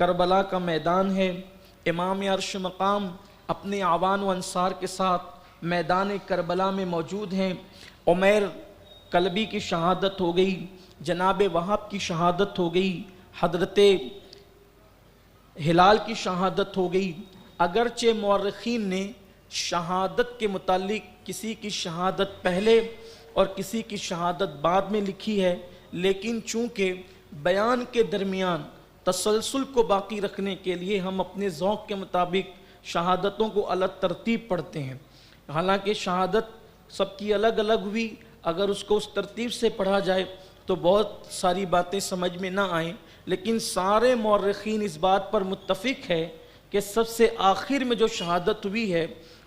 کربلا کا میدان ہے۔ امام عرش مقام اپنے اعوان و انصار کے ساتھ میدان کربلا میں موجود ہیں۔ عمیر کلبی کی شہادت ہو گئی، جناب وہاب کی شہادت ہو گئی، حضرت ہلال کی شہادت ہو گئی۔ اگرچہ مورخین نے شہادت کے متعلق کسی کی شہادت پہلے اور کسی کی شہادت بعد میں لکھی ہے، لیکن چونکہ بیان کے درمیان تسلسل کو باقی رکھنے کے لیے ہم اپنے ذوق کے مطابق شہادتوں کو الگ ترتیب پڑھتے ہیں۔ حالانکہ شہادت سب کی الگ الگ ہوئی، اگر اس کو اس ترتیب سے پڑھا جائے تو بہت ساری باتیں سمجھ میں نہ آئیں، لیکن سارے مورخین اس بات پر متفق ہے کہ سب سے آخر میں جو شہادت ہوئی ہے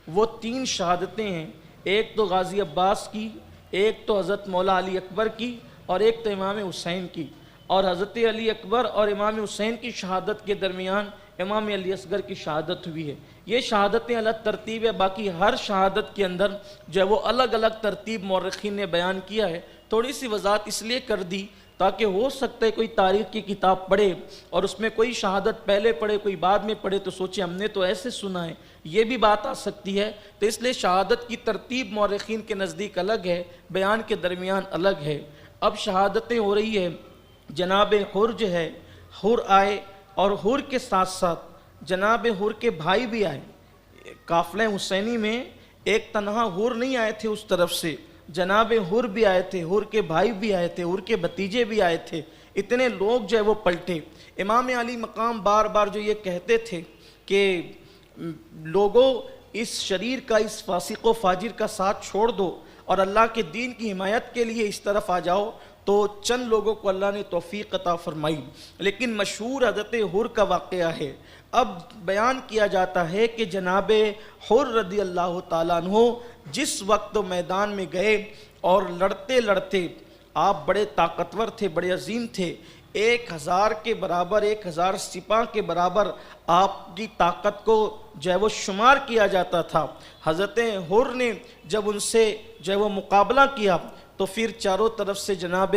وہ 3 شہادتیں ہیں۔ ایک تو غازی عباس کی، ایک تو حضرت مولا علی اکبر کی، اور ایک تو امام حسین کی۔ اور حضرت علی اکبر اور امام حسین کی شہادت کے درمیان امام علی اصغر کی شہادت ہوئی ہے۔ یہ شہادتیں الگ ترتیب ہے، باقی ہر شہادت کے اندر جو ہے وہ الگ الگ ترتیب مورخین نے بیان کیا ہے۔ تھوڑی سی وضاحت اس لیے کر دی تاکہ ہو سکتا ہے کوئی تاریخ کی کتاب پڑھے اور اس میں کوئی شہادت پہلے پڑھے کوئی بعد میں پڑھے تو سوچے ہم نے تو ایسے سنا ہے، یہ بھی بات آ سکتی ہے۔ تو اس لیے شہادت کی ترتیب مورخین کے نزدیک الگ ہے، بیان کے درمیان الگ ہے۔ اب شہادتیں ہو رہی ہے، جناب حر جو ہے، حر آئے اور حر کے ساتھ ساتھ جناب حر کے بھائی بھی آئے۔ قافلہ حسینی میں ایک تنہا حر نہیں آئے تھے، اس طرف سے جناب حر بھی آئے تھے، حر کے بھائی بھی آئے تھے، حر کے بھتیجے بھی آئے تھے، اتنے لوگ جو ہے وہ پلٹے۔ امام علی مقام بار بار جو یہ کہتے تھے کہ لوگوں اس شریر کا، اس فاسق و فاجر کا ساتھ چھوڑ دو اور اللہ کے دین کی حمایت کے لیے اس طرف آ جاؤ، تو چند لوگوں کو اللہ نے توفیق عطا فرمائی۔ لیکن مشہور حضرت حر کا واقعہ ہے۔ اب بیان کیا جاتا ہے کہ جناب حر رضی اللہ تعالیٰ عنہ جس وقت میدان میں گئے اور لڑتے لڑتے، آپ بڑے طاقتور تھے، بڑے عظیم تھے، 1000 کے برابر، 1000 سپاہ کے برابر آپ کی طاقت کو جو ہے وہ شمار کیا جاتا تھا۔ حضرت حر نے جب ان سے جو ہے وہ مقابلہ کیا تو پھر چاروں طرف سے جناب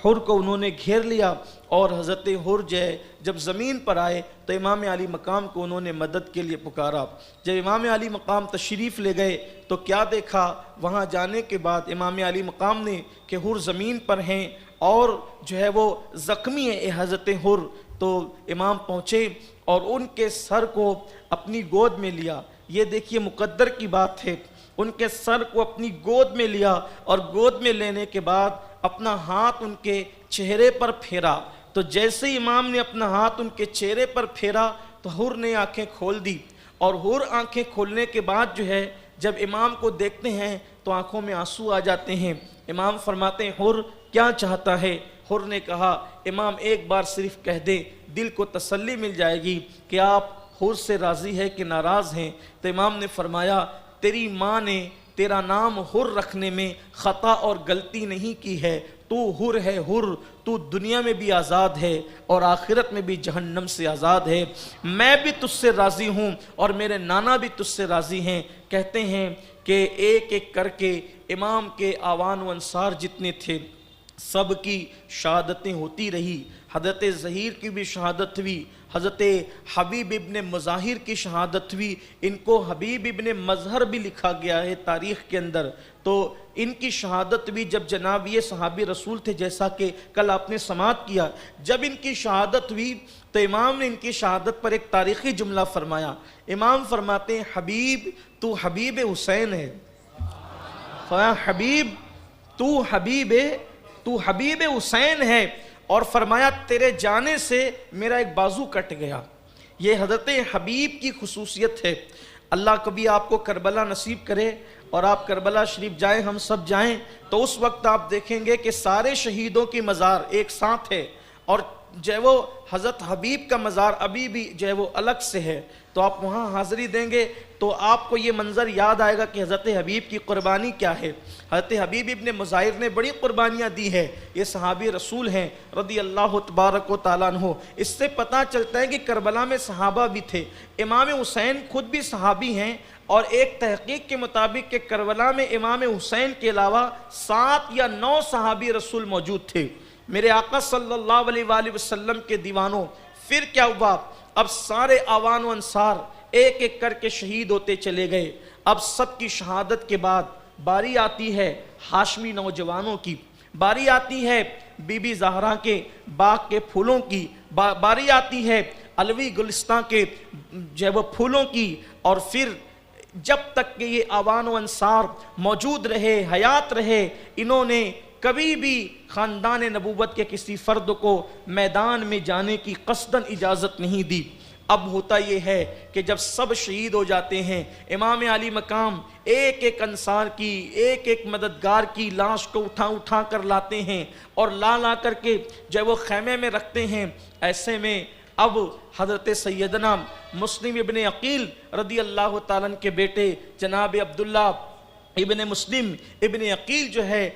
حر کو انہوں نے گھیر لیا، اور حضرت حر جو ہے جب زمین پر آئے تو امام علی مقام کو انہوں نے مدد کے لیے پکارا۔ جب امام علی مقام تشریف لے گئے تو کیا دیکھا، وہاں جانے کے بعد امام علی مقام نے کہ حر زمین پر ہیں اور جو ہے وہ زخمی ہے حضرت حر، تو امام پہنچے اور ان کے سر کو اپنی گود میں لیا۔ یہ دیکھیے مقدر کی بات ہے، ان کے سر کو اپنی گود میں لیا اور گود میں لینے کے بعد اپنا ہاتھ ان کے چہرے پر پھیرا۔ تو جیسے ہی امام نے اپنا ہاتھ ان کے چہرے پر پھیرا تو حر نے آنکھیں کھول دی، اور حر آنکھیں کھولنے کے بعد جو ہے جب امام کو دیکھتے ہیں تو آنکھوں میں آنسو آ جاتے ہیں۔ امام فرماتے ہیں حر کیا چاہتا ہے؟ حر نے کہا امام ایک بار صرف کہہ دے، دل کو تسلی مل جائے گی کہ آپ حر سے راضی ہے کہ ناراض ہیں۔ تو امام نے فرمایا تیری ماں نے تیرا نام حر رکھنے میں خطا اور غلطی نہیں کی ہے، تو حر ہے حر، تو دنیا میں بھی آزاد ہے اور آخرت میں بھی جہنم سے آزاد ہے۔ میں بھی تجھ سے راضی ہوں اور میرے نانا بھی تجھ سے راضی ہیں۔ کہتے ہیں کہ ایک ایک کر کے امام کے اعوان و انصار جتنے تھے سب کی شہادتیں ہوتی رہی۔ حضرت ظہیر کی بھی شہادت ہوئی، حضرت حبیب ابن مظاہر کی شہادت ہوئی، ان کو حبیب ابن مظہر بھی لکھا گیا ہے تاریخ کے اندر۔ تو ان کی شہادت بھی جب جناب یہ صحابی رسول تھے، جیسا کہ کل آپ نے سماعت کیا، جب ان کی شہادت ہوئی تو امام نے ان کی شہادت پر ایک تاریخی جملہ فرمایا۔ امام فرماتے ہیں حبیب تو حبیب حسین ہے، حبیب تو حبیب حسین ہے، اور فرمایا تیرے جانے سے میرا ایک بازو کٹ گیا۔ یہ حضرت حبیب کی خصوصیت ہے۔ اللہ کبھی آپ کو کربلا نصیب کرے اور آپ کربلا شریف جائیں، ہم سب جائیں، تو اس وقت آپ دیکھیں گے کہ سارے شہیدوں کی مزار ایک ساتھ ہے، اور جو ہے وہ حضرت حبیب کا مزار ابھی بھی جو ہے وہ الگ سے ہے۔ تو آپ وہاں حاضری دیں گے تو آپ کو یہ منظر یاد آئے گا کہ حضرت حبیب کی قربانی کیا ہے۔ حضرت حبیب ابن مظاہر نے بڑی قربانیاں دی ہیں، یہ صحابی رسول ہیں رضی اللہ تبارک و تعالیٰ عنہ۔ اس سے پتہ چلتا ہے کہ کربلا میں صحابہ بھی تھے، امام حسین خود بھی صحابی ہیں، اور ایک تحقیق کے مطابق کہ کربلا میں امام حسین کے علاوہ 7 یا 9 صحابی رسول موجود تھے۔ میرے آقا صلی اللہ علیہ وآلہ وسلم کے دیوانوں، پھر کیا ہوا؟ اب سارے آوان و انصار ایک ایک کر کے شہید ہوتے چلے گئے۔ اب سب کی شہادت کے بعد باری آتی ہے ہاشمی نوجوانوں کی، باری آتی ہے بی بی زہرا کے باغ کے پھولوں کی، باری آتی ہے علوی گلستان کے جو ہے وہ پھولوں کی۔ اور پھر جب تک کہ یہ آوان و انصار موجود رہے، حیات رہے، انہوں نے کبھی بھی خاندان نبوت کے کسی فرد کو میدان میں جانے کی قصداً اجازت نہیں دی۔ اب ہوتا یہ ہے کہ جب سب شہید ہو جاتے ہیں، امام علی مقام ایک ایک انصار کی، ایک ایک مددگار کی لاش کو اٹھا کر لاتے ہیں اور لا کر کے جو وہ خیمے میں رکھتے ہیں۔ ایسے میں اب حضرت سیدنا مسلم ابن عقیل رضی اللہ تعالیٰ عنہ کے بیٹے جناب عبداللہ ابن مسلم ابن عقیل جو ہے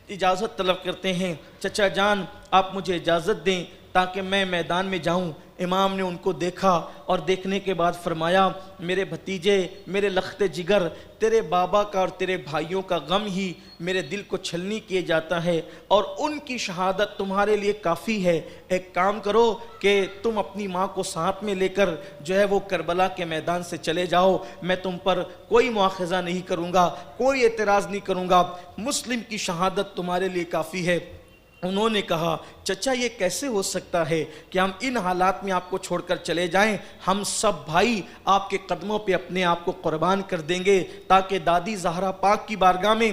اجازت طلب کرتے ہیں، چچا جان آپ مجھے اجازت دیں تاکہ میں میدان میں جاؤں۔ امام نے ان کو دیکھا اور دیکھنے کے بعد فرمایا، میرے بھتیجے، میرے لخت جگر، تیرے بابا کا اور تیرے بھائیوں کا غم ہی میرے دل کو چھلنی کیے جاتا ہے، اور ان کی شہادت تمہارے لیے کافی ہے۔ ایک کام کرو کہ تم اپنی ماں کو ساتھ میں لے کر جو ہے وہ کربلا کے میدان سے چلے جاؤ، میں تم پر کوئی مواخذہ نہیں کروں گا، کوئی اعتراض نہیں کروں گا، مسلم کی شہادت تمہارے لیے کافی ہے۔ انہوں نے کہا، چچا یہ کیسے ہو سکتا ہے کہ ہم ان حالات میں آپ کو چھوڑ کر چلے جائیں؟ ہم سب بھائی آپ کے قدموں پہ اپنے آپ کو قربان کر دیں گے تاکہ دادی زہرا پاک کی بارگاہ میں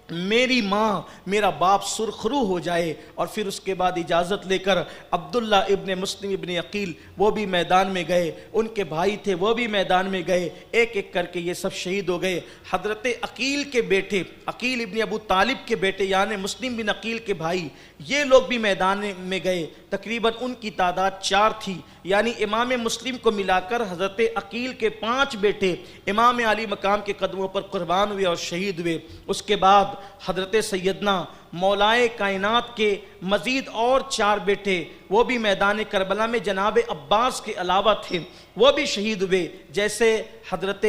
میری ماں، میرا باپ سرخرو ہو جائے۔ اور پھر اس کے بعد اجازت لے کر عبداللہ ابن مسلم ابن عقیل وہ بھی میدان میں گئے، ان کے بھائی تھے وہ بھی میدان میں گئے، ایک ایک کر کے یہ سب شہید ہو گئے۔ حضرت عقیل کے بیٹے، عقیل ابن ابو طالب کے بیٹے یعنی مسلم بن عقیل کے بھائی، یہ لوگ بھی میدان میں گئے۔ تقریباً ان کی تعداد 4 تھی، یعنی امام مسلم کو ملا کر حضرت عقیل کے 5 بیٹے امام علی مقام کے قدموں پر قربان ہوئے اور شہید ہوئے۔ اس کے بعد حضرت سیدنا مولائے کائنات کے مزید اور 4 بیٹے وہ بھی میدان کربلا میں جناب عباس کے علاوہ تھے، وہ بھی شہید ہوئے، جیسے حضرت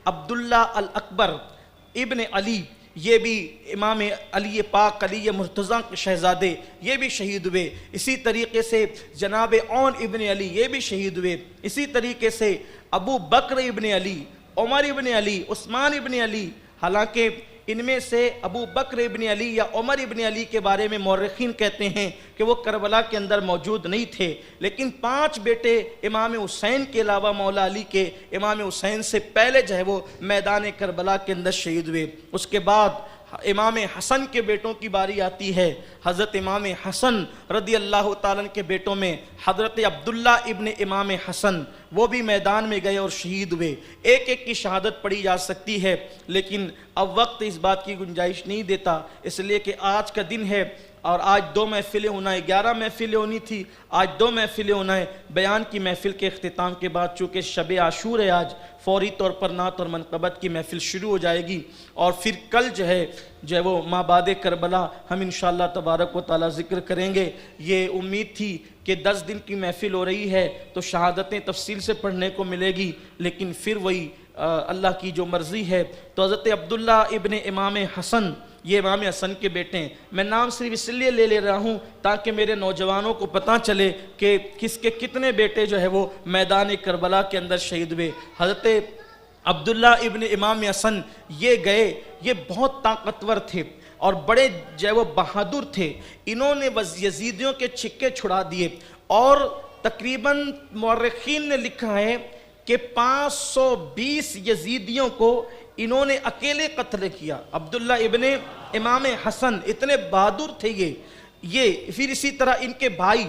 عبداللہ الاکبر ابن علی، یہ بھی امام علی پاک علی مرتضیٰ کے شہزادے، یہ بھی شہید ہوئے۔ اسی طریقے سے جناب عون ابن علی یہ بھی شہید ہوئے۔ اسی طریقے سے ابو بکر ابن علی، عمر ابن علی، عثمان ابن علی، حالانکہ ان میں سے ابو بکر ابن علی یا عمر ابن علی کے بارے میں مورخین کہتے ہیں کہ وہ کربلا کے اندر موجود نہیں تھے، لیکن 5 بیٹے امام حسین کے علاوہ مولا علی کے امام حسین سے پہلے جو ہے وہ میدان کربلا کے اندر شہید ہوئے۔ اس کے بعد امام حسن کے بیٹوں کی باری آتی ہے۔ حضرت امام حسن رضی اللہ تعالیٰ کے بیٹوں میں حضرت عبداللہ ابن امام حسن وہ بھی میدان میں گئے اور شہید ہوئے۔ ایک ایک کی شہادت پڑھی جا سکتی ہے، لیکن اب وقت اس بات کی گنجائش نہیں دیتا، اس لیے کہ آج کا دن ہے اور آج 2 محفلیں ہونا ہے، 11 محفلیں ہونی تھی، آج 2 محفلیں ہونا ہے۔ بیان کی محفل کے اختتام کے بعد چونکہ شب عاشور ہے، آج فوری طور پر نعت اور منقبت کی محفل شروع ہو جائے گی، اور پھر کل جو ہے وہ مابعد کربلا ہم انشاءاللہ تبارک و تعالی ذکر کریں گے۔ یہ امید تھی کہ 10 دن کی محفل ہو رہی ہے تو شہادتیں تفصیل سے پڑھنے کو ملے گی، لیکن پھر وہی اللہ کی جو مرضی ہے۔ تو حضرت عبداللہ ابن امام حسن یہ امام حسن کے بیٹے ہیں۔ میں نام صرف اس لیے لے رہا ہوں تاکہ میرے نوجوانوں کو پتہ چلے کہ کس کے کتنے بیٹے جو ہے وہ میدان کربلا کے اندر شہید ہوئے۔ حضرت عبداللہ ابن امام حسن یہ گئے، یہ بہت طاقتور تھے اور بڑے جو ہے وہ بہادر تھے۔ انہوں نے یزیدیوں کے چھکے چھڑا دیے، اور تقریباً مورخین نے لکھا ہے کہ 520 یزیدیوں کو انہوں نے اکیلے قتل کیا۔ عبداللہ ابن امام حسن اتنے بہادر تھے یہ۔ پھر اسی طرح ان کے بھائی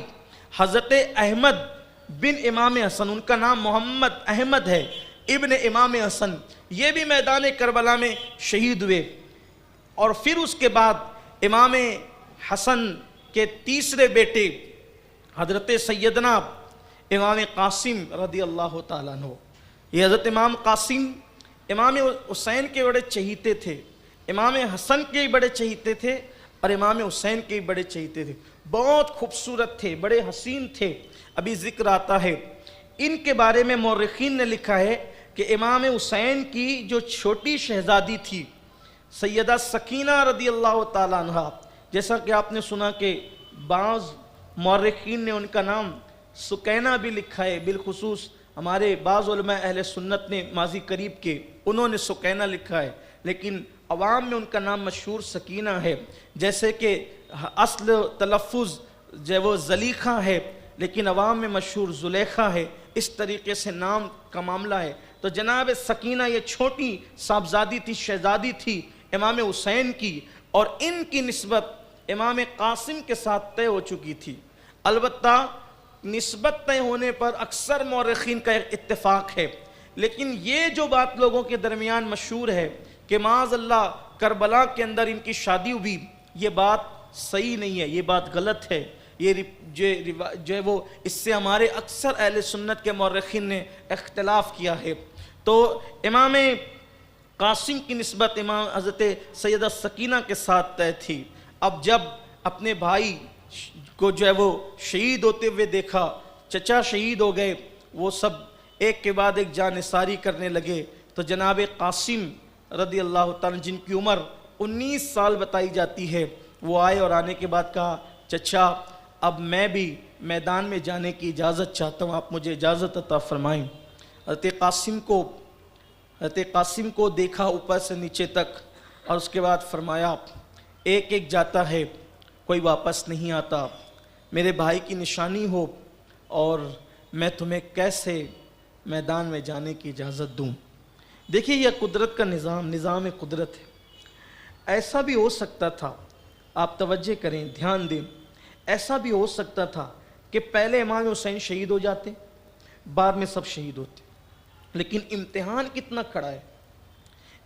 حضرت احمد بن امام حسن، ان کا نام محمد احمد ہے، ابن امام حسن، یہ بھی میدان کربلا میں شہید ہوئے۔ اور پھر اس کے بعد امام حسن کے تیسرے بیٹے حضرت سیدنا امام قاسم رضی اللہ تعالیٰ عنہ، یہ حضرت امام قاسم امام حسین کے بڑے چہیتے تھے، امام حسن کے بڑے چہیتے تھے، اور امام حسین کے بڑے چہیتے تھے، بہت خوبصورت تھے، بڑے حسین تھے۔ ابھی ذکر آتا ہے ان کے بارے میں، مورخین نے لکھا ہے کہ امام حسین کی جو چھوٹی شہزادی تھی سیدہ سکینہ رضی اللہ تعالیٰ عنہ، جیسا کہ آپ نے سنا کہ بعض مورخین نے ان کا نام سکینہ بھی لکھا ہے، بالخصوص ہمارے بعض علماء اہل سنت نے ماضی قریب کے انہوں نے سکینہ لکھا ہے، لیکن عوام میں ان کا نام مشہور سکینہ ہے، جیسے کہ اصل تلفظ جو وہ زلیخہ ہے لیکن عوام میں مشہور زلیخہ ہے، اس طریقے سے نام کا معاملہ ہے۔ تو جناب سکینہ یہ چھوٹی صاحبزادی تھی، شہزادی تھی امام حسین کی، اور ان کی نسبت امام قاسم کے ساتھ طے ہو چکی تھی۔ البتہ نسبت طے ہونے پر اکثر مورخین کا اتفاق ہے، لیکن یہ جو بات لوگوں کے درمیان مشہور ہے کہ معاذ اللہ کربلا کے اندر ان کی شادی ہوئی، یہ بات صحیح نہیں ہے، یہ بات غلط ہے۔ یہ جو ہے وہ اس سے ہمارے اکثر اہل سنت کے مورخین نے اختلاف کیا ہے۔ تو امام قاسم کی نسبت امام حضرت سیدہ سکینہ کے ساتھ طے تھی۔ اب جب اپنے بھائی کو جو ہے وہ شہید ہوتے ہوئے دیکھا، چچا شہید ہو گئے، وہ سب ایک کے بعد ایک جانثاری کرنے لگے، تو جناب قاسم رضی اللہ تعالیٰ جن کی عمر 19 سال بتائی جاتی ہے، وہ آئے اور آنے کے بعد کہا چچا اب میں بھی میدان میں جانے کی اجازت چاہتا ہوں، آپ مجھے اجازت عطا فرمائیں۔ حضرت قاسم کو دیکھا اوپر سے نیچے تک، اور اس کے بعد فرمایا ایک ایک جاتا ہے کوئی واپس نہیں آتا، میرے بھائی کی نشانی ہو اور میں تمہیں کیسے میدان میں جانے کی اجازت دوں۔ دیکھیے یہ قدرت کا نظام قدرت ہے۔ ایسا بھی ہو سکتا تھا، آپ توجہ کریں، دھیان دیں، ایسا بھی ہو سکتا تھا کہ پہلے امام حسین شہید ہو جاتے، بعد میں سب شہید ہوتے، لیکن امتحان کتنا کھڑا ہے،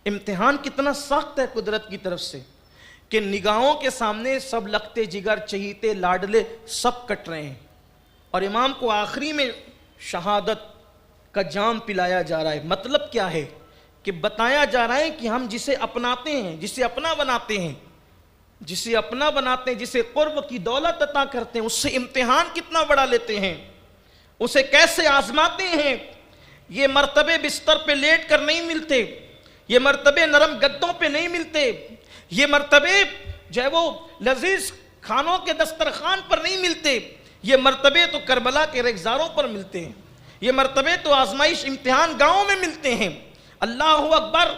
امتحان کتنا سخت ہے قدرت کی طرف سے کہ نگاہوں کے سامنے سب لگتے جگر چہیتے لاڈلے سب کٹ رہے ہیں، اور امام کو آخری میں شہادت کا جام پلایا جا رہا ہے۔ مطلب کیا ہے کہ بتایا جا رہا ہے کہ ہم جسے اپناتے ہیں، جسے اپنا بناتے ہیں، جسے قرب کی دولت عطا کرتے ہیں، اس سے امتحان کتنا بڑا لیتے ہیں، اسے کیسے آزماتے ہیں۔ یہ مرتبے بستر پہ لیٹ کر نہیں ملتے، یہ مرتبے نرم گدوں پہ نہیں ملتے، یہ مرتبے جو ہے وہ لذیذ کھانوں کے دسترخوان پر نہیں ملتے، یہ مرتبے تو کربلا کے ریگزاروں پر ملتے ہیں، یہ مرتبے تو آزمائش امتحان گاؤں میں ملتے ہیں۔ اللہ اکبر۔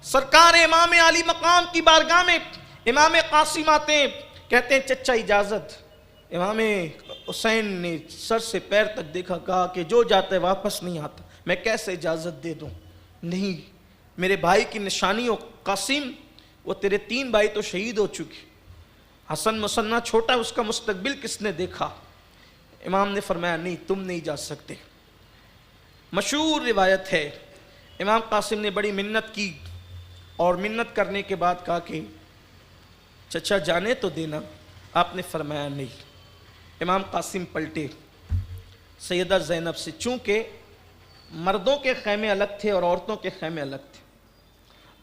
سرکار امام علی مقام کی بارگاہ میں امام قاسم آتے ہیں، کہتے ہیں چچا اجازت۔ امام حسین نے سر سے پیر تک دیکھا، کہا کہ جو جاتا ہے واپس نہیں آتا، میں کیسے اجازت دے دوں؟ نہیں، میرے بھائی کی نشانی ہو قاسم، وہ تیرے 3 بھائی تو شہید ہو چکے، حسن مسنہ چھوٹا، اس کا مستقبل کس نے دیکھا؟ امام نے فرمایا نہیں، تم نہیں جا سکتے۔ مشہور روایت ہے، امام قاسم نے بڑی منت کی، اور منت کرنے کے بعد کہا کہ چچا جانے تو دینا۔ آپ نے فرمایا نہیں۔ امام قاسم پلٹے سیدہ زینب سے، چونکہ مردوں کے خیمے الگ تھے اور عورتوں کے خیمے الگ تھے،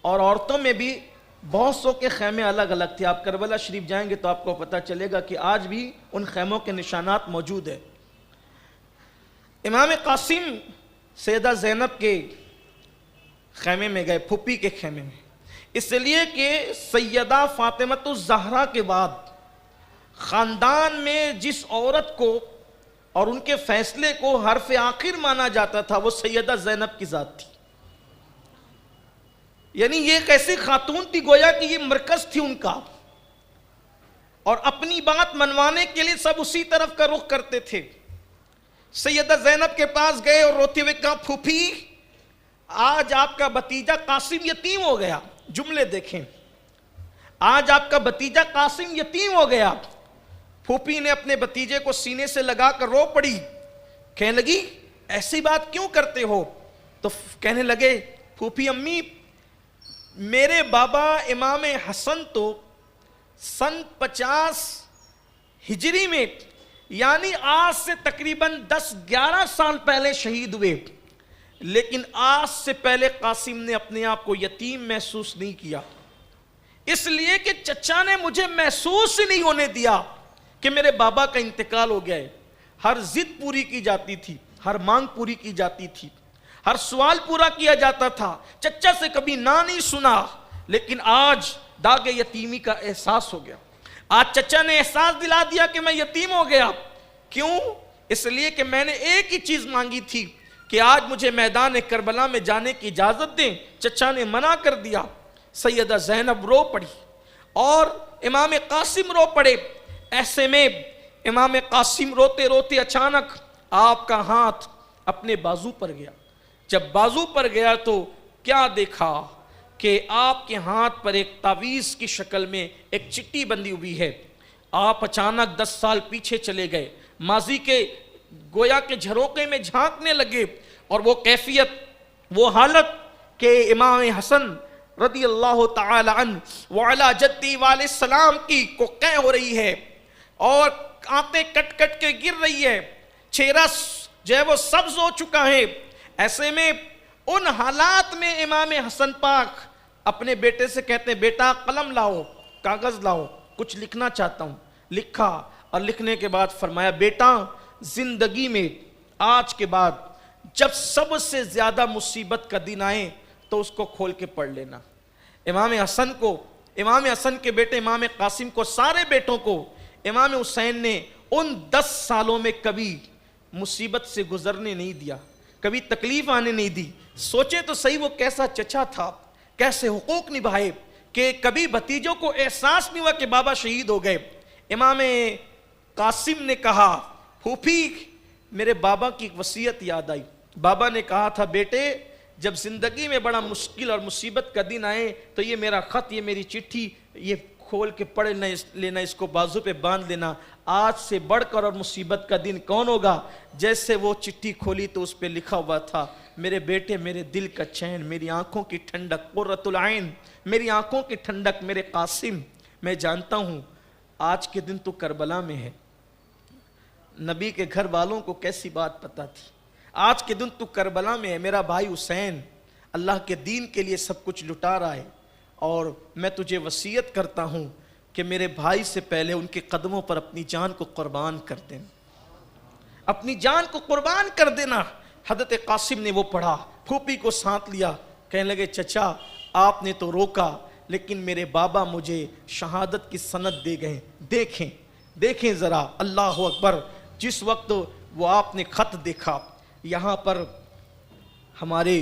اور عورتوں میں بھی بہت سو کے خیمے الگ الگ تھے۔ آپ کربلا شریف جائیں گے تو آپ کو پتہ چلے گا کہ آج بھی ان خیموں کے نشانات موجود ہیں۔ امام قاسم سیدہ زینب کے خیمے میں گئے، پھوپھی کے خیمے میں، اس لیے کہ سیدہ فاطمۃ الزہرا کے بعد خاندان میں جس عورت کو اور ان کے فیصلے کو حرف آخر مانا جاتا تھا وہ سیدہ زینب کی ذات تھی۔ یعنی یہ ایک ایسی خاتون تھی گویا کہ یہ مرکز تھی ان کا، اور اپنی بات منوانے کے لیے سب اسی طرف کا رخ کرتے تھے۔ سیدہ زینب کے پاس گئے اور روتے ہوئے کہا پھوپھی آج آپ کا بھتیجا قاسم یتیم ہو گیا۔ جملے دیکھیں، آج آپ کا بھتیجا قاسم یتیم ہو گیا۔ پھوپھی نے اپنے بھتیجے کو سینے سے لگا کر رو پڑی، کہنے لگی ایسی بات کیوں کرتے ہو؟ تو کہنے لگے پھوپھی امی میرے بابا امام حسن تو سن 50 ہجری میں، یعنی آج سے تقریباً 10-11 سال پہلے شہید ہوئے، لیکن آج سے پہلے قاسم نے اپنے آپ کو یتیم محسوس نہیں کیا، اس لیے کہ چچا نے مجھے محسوس ہی نہیں ہونے دیا کہ میرے بابا کا انتقال ہو گیا ہے۔ ہر ضد پوری کی جاتی تھی، ہر مانگ پوری کی جاتی تھی، ہر سوال پورا کیا جاتا تھا، چچا سے کبھی نہ نہیں سنا، لیکن آج داغ یتیمی کا احساس ہو گیا۔ آج چچا نے احساس دلا دیا کہ میں یتیم ہو گیا۔ کیوں؟ اس لیے کہ میں نے ایک ہی چیز مانگی تھی کہ آج مجھے میدان کربلا میں جانے کی اجازت دیں. چچا نے منع کر دیا. سیدہ زینب رو پڑی اور امام قاسم رو پڑے. ایسے میں امام قاسم روتے روتے اچانک آپ کا ہاتھ اپنے بازو پر گیا. جب بازو پر گیا تو کیا دیکھا کہ آپ کے ہاتھ پر ایک تعویذ کی شکل میں ایک چٹھی بندھی ہوئی ہے. آپ اچانک 10 سال پیچھے چلے گئے, ماضی کے گویا کے جھروکے میں جھانکنے لگے, اور وہ کیفیت, وہ حالت کہ امام حسن رضی اللہ تعالی عنہ وعلا جدی والے السلام کی کو قے ہو رہی ہے اور آنتیں کٹ کٹ کے گر رہی ہے, چہرہ جو ہے وہ سبز ہو چکا ہے. ایسے میں ان حالات میں امام حسن پاک اپنے بیٹے سے کہتے ہیں بیٹا قلم لاؤ, کاغذ لاؤ, کچھ لکھنا چاہتا ہوں. لکھا, اور لکھنے کے بعد فرمایا بیٹا زندگی میں آج کے بعد جب سب سے زیادہ مصیبت کا دن آئے تو اس کو کھول کے پڑھ لینا. امام حسن کو, امام حسن کے بیٹے امام قاسم کو, سارے بیٹوں کو امام حسین نے ان 10 سالوں میں کبھی مصیبت سے گزرنے نہیں دیا, کبھی تکلیف آنے نہیں دی. سوچے تو صحیح وہ کیسا چچا تھا, کیسے حقوق نبھائے کہ کبھی بھتیجوں کو احساس نہیں ہوا کہ بابا شہید ہو گئے. امام قاسم نے کہا پھوپھی میرے بابا کی وصیت یاد آئی. بابا نے کہا تھا بیٹے جب زندگی میں بڑا مشکل اور مصیبت کا دن آئے تو یہ میرا خط, یہ میری چٹھی, یہ کھول کے پڑھ لینا, اس کو بازو پہ باندھ لینا. آج سے بڑھ کر اور مصیبت کا دن کون ہوگا. جیسے وہ چٹھی کھولی تو اس پہ لکھا ہوا تھا میرے بیٹے میرے دل کا چین, میری آنکھوں کی ٹھنڈک, قرۃ العین, میری آنکھوں کی ٹھنڈک, میرے قاسم, میں جانتا ہوں آج کے دن تو کربلا میں ہے. نبی کے گھر والوں کو کیسی بات پتہ تھی, آج کے دن تو کربلا میں ہے. میرا بھائی حسین اللہ کے دین کے لیے سب کچھ لٹا رہا ہے, اور میں تجھے وصیت کرتا ہوں کہ میرے بھائی سے پہلے ان کے قدموں پر اپنی جان کو قربان کر دینا, اپنی جان کو قربان کر دینا. حضرت قاسم نے وہ پڑھا, پھوپھی کو ساتھ لیا, کہنے لگے چچا آپ نے تو روکا لیکن میرے بابا مجھے شہادت کی سند دے گئے. دیکھیں ذرا, اللہ اکبر. جس وقت وہ آپ نے خط دیکھا, یہاں پر ہمارے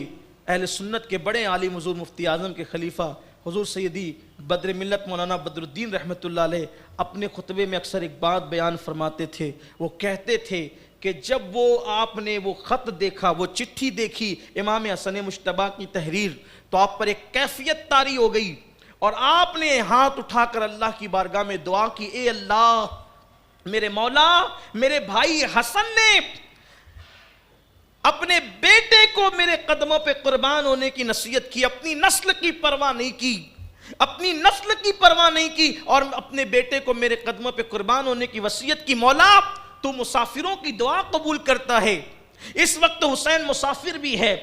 اہل سنت کے بڑے عالم حضور مفتی اعظم کے خلیفہ حضور سیدی بدر ملت مولانا بدر الدین رحمۃ اللہ علیہ اپنے خطبے میں اکثر ایک بات بیان فرماتے تھے. وہ کہتے تھے کہ جب وہ آپ نے وہ خط دیکھا, وہ چٹھی دیکھی امام حسن مجتبیٰ کی تحریر, تو آپ پر ایک کیفیت طاری ہو گئی, اور آپ نے ہاتھ اٹھا کر اللہ کی بارگاہ میں دعا کی, اے اللہ میرے مولا, میرے بھائی حسن نے اپنے بیٹے کو میرے قدموں پہ قربان ہونے کی نصیحت کی, اپنی نسل کی پرواہ نہیں کی, اپنی نسل کی پرواہ نہیں کی, اور اپنے بیٹے کو میرے قدموں پہ قربان ہونے کی وصیت کی. مولا تو مسافروں کی دعا قبول کرتا ہے. اس وقت حسین مسافر بھی ہے,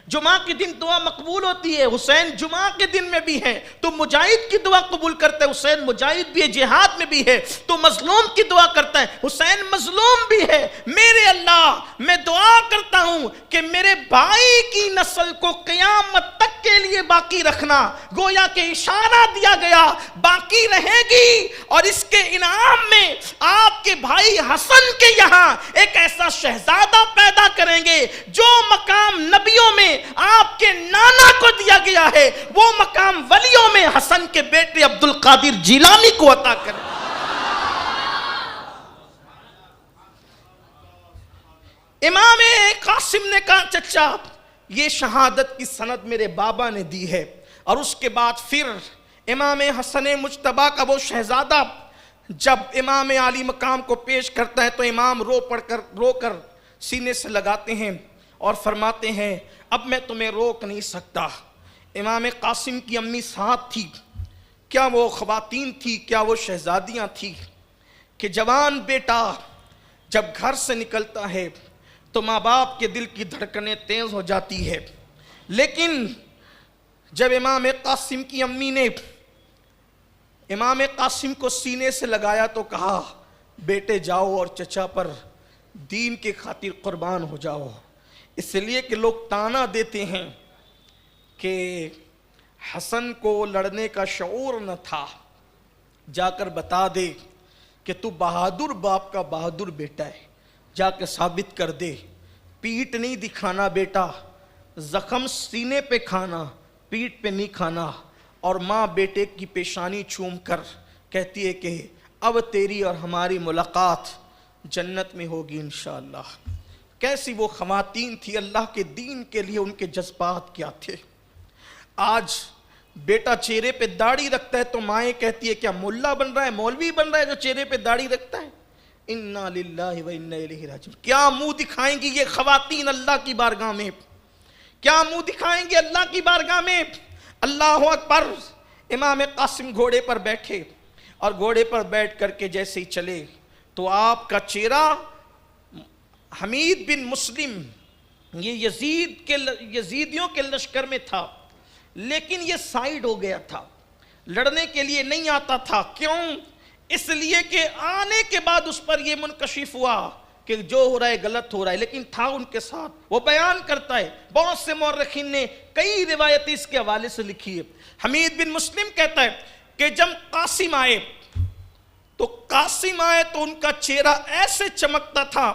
جمعہ کے دن دعا مقبول ہوتی ہے, حسین جمعہ کے دن میں بھی ہے. تو مجاہد کی دعا قبول کرتا ہے, حسین مجاہد بھی ہے, جہاد میں بھی ہے. تو مظلوم کی دعا کرتا ہے, حسین مظلوم بھی ہے. میرے اللہ میں دعا کرتا ہوں کہ میرے بھائی کی نسل کو قیامت تک کے لیے باقی رکھنا. گویا کہ اشارہ دیا گیا باقی رہے گی, اور اس کے انعام میں آپ کے بھائی حسن کے یہاں ایک ایسا شہزادہ پیدا کریں گے جو مقام نبیوں میں آپ کے نانا کو دیا گیا ہے, وہ مقام ولیوں میں حسن کے بیٹے عبد القادر جیلانی کو عطا کرے. امام قاسم نے کہا چچا یہ شہادت کی سند میرے بابا نے دی ہے. اور اس کے بعد پھر امام حسن مجتبیٰ کا وہ شہزادہ جب امام عالی مقام کو پیش کرتا ہے تو امام رو کر سینے سے لگاتے ہیں اور فرماتے ہیں اب میں تمہیں روک نہیں سکتا. امام قاسم کی امی ساتھ تھی, کیا وہ خواتین تھی, کیا وہ شہزادیاں تھی کہ جوان بیٹا جب گھر سے نکلتا ہے تو ماں باپ کے دل کی دھڑکنیں تیز ہو جاتی ہے. لیکن جب امام قاسم کی امی نے امام قاسم کو سینے سے لگایا تو کہا بیٹے جاؤ اور چچا پر دین کے خاطر قربان ہو جاؤ. اس لیے کہ لوگ تانا دیتے ہیں کہ حسن کو لڑنے کا شعور نہ تھا, جا کر بتا دے کہ تو بہادر باپ کا بہادر بیٹا ہے, جا کے ثابت کر دے. پیٹ نہیں دکھانا بیٹا, زخم سینے پہ کھانا, پیٹ پہ نہیں کھانا. اور ماں بیٹے کی پیشانی چوم کر کہتی ہے کہ اب تیری اور ہماری ملاقات جنت میں ہوگی انشاءاللہ. کیسی وہ خواتین تھی, اللہ کے دین کے لیے ان کے جذبات کیا تھے. آج بیٹا چہرے پہ داڑھی رکھتا ہے تو مائیں کہتی ہے کیا ملا بن رہا ہے, مولوی بن رہا ہے جو چہرے پہ داڑھی رکھتا ہے. انا للہ و انا الیہ راجعون. کیا منہ دکھائیں گی یہ خواتین اللہ کی بارگاہ میں, کیا منہ دکھائیں گے اللہ کی بارگاہ میں. اللہ اکبر. امام قاسم گھوڑے پر بیٹھے اور گھوڑے پر بیٹھ کر کے جیسے ہی چلے تو آپ کا چہرہ حمید بن مسلم یہ یزیدیوں کے لشکر میں تھا, لیکن یہ سائیڈ ہو گیا تھا, لڑنے کے لیے نہیں آتا تھا. کیوں؟ اس لیے کہ آنے کے بعد اس پر یہ منکشف ہوا کہ جو ہو رہا ہے غلط ہو رہا ہے, لیکن تھا ان کے ساتھ. وہ بیان کرتا ہے, بہت سے مورخین نے کئی روایتیں اس کے حوالے سے لکھی ہے. حمید بن مسلم کہتا ہے کہ جب قاسم آئے تو ان کا چہرہ ایسے چمکتا تھا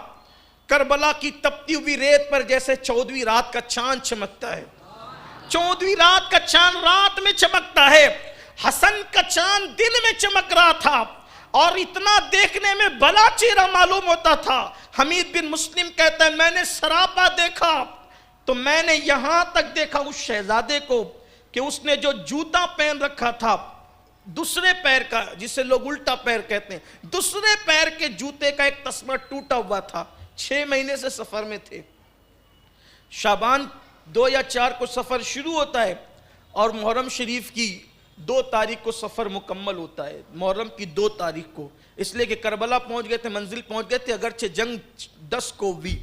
کربلا کی تپتی ہوئی ریت پر جیسے 14ویں رات کا چاند چمکتا ہے. 14ویں رات کا چاند رات میں چمکتا ہے. حسن کا چاند دن میں چمک رہا تھا اور اتنا دیکھنے میں بھلا چہرہ معلوم ہوتا تھا. حمید بن مسلم کہتا ہے میں نے سراپا دیکھا تو میں نے یہاں تک دیکھا اس شہزادے کو کہ اس نے جو جوتا پہن رکھا تھا دوسرے پیر کا, جسے لوگ الٹا پیر کہتے ہیں, دوسرے پیر کے جوتے کا ایک تسمہ ٹوٹا ہوا تھا. 6 مہینے سے سفر میں تھے. شعبان 2 یا 4 کو سفر شروع ہوتا ہے اور محرم شریف کی 2 تاریخ کو سفر مکمل ہوتا ہے. محرم کی 2 تاریخ کو, اس لیے کہ کربلا پہنچ گئے تھے, منزل پہنچ گئے تھے, اگرچہ جنگ 10 کو ہوئی.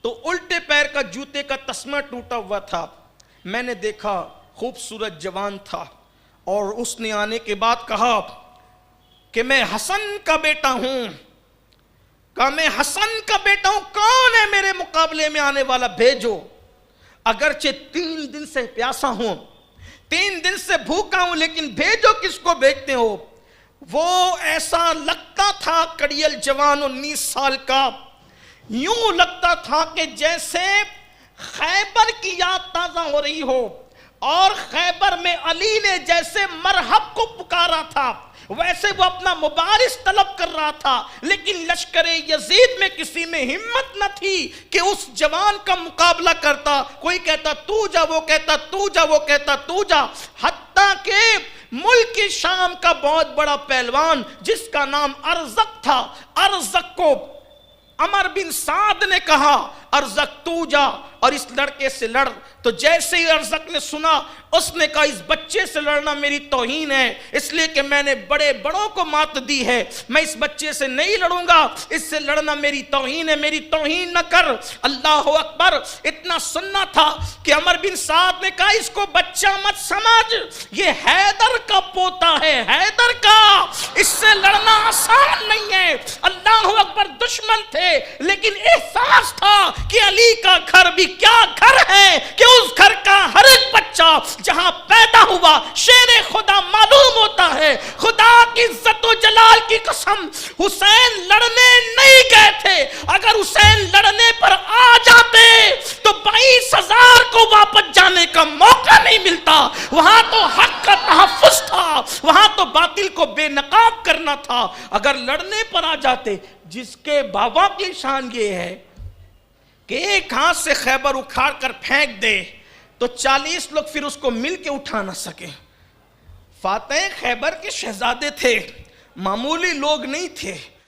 تو الٹے پیر کا جوتے کا تسمہ ٹوٹا ہوا تھا. میں نے دیکھا خوبصورت جوان تھا اور اس نے آنے کے بعد کہا کہ میں حسن کا بیٹا ہوں. کہا میں حسن کا بیٹا ہوں, کون ہے میرے مقابلے میں آنے والا, بھیجو. اگرچہ 3 دن سے پیاسا ہوں, 3 دن سے بھوکا ہوں, لیکن بھیجو. کس کو بھیجتے ہو؟ وہ ایسا لگتا تھا کڑیل جوان 19 سال کا, یوں لگتا تھا کہ جیسے خیبر کی یاد تازہ ہو رہی ہو, اور خیبر میں علی نے جیسے مرحب کو پکارا تھا ویسے وہ اپنا مبارز طلب کر رہا تھا. لیکن لشکر یزید میں کسی میں ہمت نہ تھی کہ اس جوان کا مقابلہ کرتا. کوئی کہتا تو جا, وہ کہتا تو جا, وہ کہتا تو جا. حتیٰ کہ ملک شام کا بہت بڑا پہلوان جس کا نام ارزق تھا, ارزق کو عمر بن سعد نے کہا ارزق تو جا اور اس لڑکے سے لڑ. تو جیسے ہی ارزق نے سنا اس نے کہا اس بچے سے لڑنا میری توہین ہے, اس لیے کہ میں نے بڑے بڑوں کو مات دی ہے, میں اس بچے سے نہیں لڑوں گا, اس سے لڑنا میری توہین ہے, میری توہین نہ کر. اللہ اکبر. اتنا سننا تھا کہ عمر بن سعد نے کہا اس کو بچہ مت سمجھ, یہ حیدر کا پوتا ہے, حیدر کا, اس سے لڑنا آسان نہیں ہے. اللہ اکبر. دشمن تھے لیکن احساس تھا کہ علی کا گھر بھی کیا گھر ہے کہ اس گھر کا ہر ایک بچہ جہاں پیدا ہوا شیر خدا معلوم ہوتا ہے. خدا کی عزت و جلال کی قسم, حسین لڑنے نہیں گئے تھے. اگر حسین لڑنے پر آ جاتے تو 22,000 کو واپس جانے کا موقع نہیں ملتا. وہاں تو حق کا تحفظ تھا, وہاں تو باطل کو بے نقاب کرنا تھا. اگر لڑنے پر آ جاتے, جس کے بابا کی شان یہ ہے کہ ایک ہاتھ سے خیبر اکھاڑ کر پھینک دے تو 40 لوگ پھر اس کو مل کے اٹھا نہ سکے. فاتح خیبر کے شہزادے تھے, معمولی لوگ نہیں تھے.